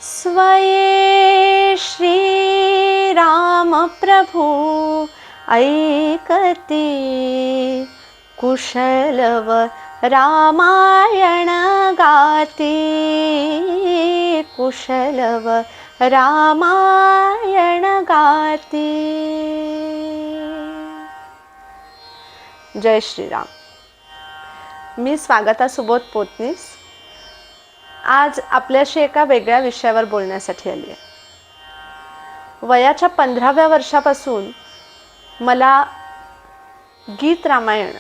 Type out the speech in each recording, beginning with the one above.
स्वये श्रीराम प्रभु ऐकती कुशलव रामायण गाती कुशलव रामायण गाती। जय श्रीराम। मी स्वागता सुबोध पोतनीस आज आपल्याशी एका वेगळ्या विषयावर बोलण्यासाठी आली आहे। वयाच्या 15व्या वर्षापासून मला गीत रामायण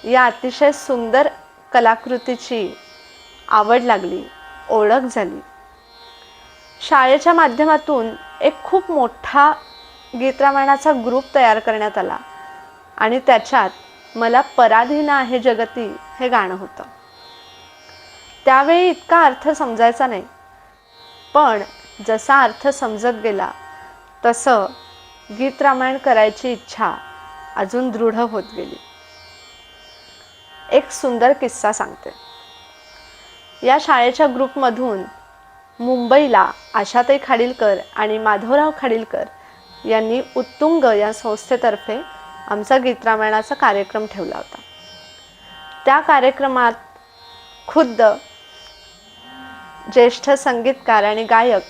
या अतिशय सुंदर कलाकृतीची आवड लागली, ओळख झाली। शाळेच्या माध्यमातून एक खूप मोठा गीत रामायणाचा ग्रुप तयार करण्यात आला आणि त्याच्यात मला पराधीना आहे जगती हे गाणं होतं। त्यावेळी इतका अर्थ समजायचा नाही, पण जसा अर्थ समजत गेला तसं गीत रामायण करायची इच्छा अजून दृढ होत गेली। एक सुंदर किस्सा सांगते। या शाळेच्या ग्रुपमधून मुंबईला आशाताई खाडीलकर आणि माधवराव खाडीलकर यांनी उत्तुंग या संस्थेतर्फे आमचा गीत रामायणाचा कार्यक्रम ठेवला होता। त्या कार्यक्रमात खुद्द ज्येष्ठ संगीतकार आणि गायक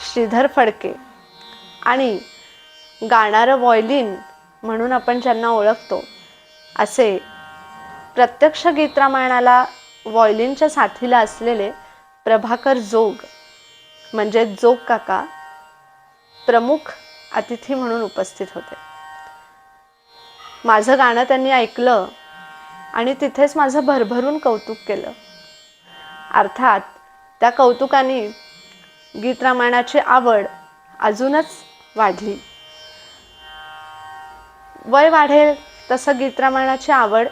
श्रीधर फडके आणि गाणारं व्हायोलिन म्हणून आपण ज्यांना ओळखतो असे प्रत्यक्ष गीत रामायणाला व्हायोलिनच्या साथीला असलेले प्रभाकर जोग म्हणजे जोग काका प्रमुख अतिथी म्हणून उपस्थित होते। माझं गाणं त्यांनी ऐकलं आणि तिथेच माझं भरभरून कौतुक केलं। अर्थात त्या कौतुकाने गीत रामायणाची आवड अजूनच वाढली। वय वाढेल तसं गीत रामायणाची आवड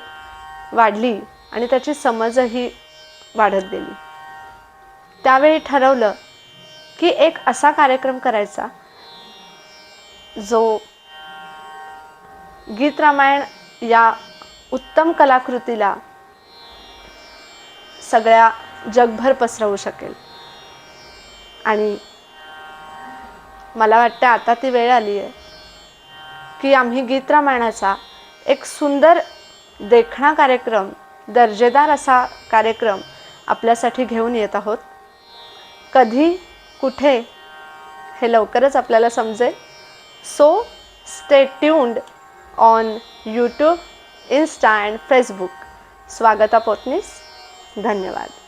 वाढली आणि त्याची समजही वाढत गेली। त्यावेळी ठरवलं की एक असा कार्यक्रम करायचा जो गीत रामायण या उत्तम कलाकृतीला सगळ्या जगभर पसरवू शकेल। आणि मला वाटतं आता ती वेळ आली आहे की आम्ही गीत रामायणाचा एक सुंदर देखणा कार्यक्रम, दर्जेदार असा कार्यक्रम आपल्यासाठी घेऊन येत आहोत। कधी कुठे हे लवकरच आपल्याला समजेल। So stay tuned on YouTube, Insta and Facebook. स्वागता पोतनीस। धन्यवाद।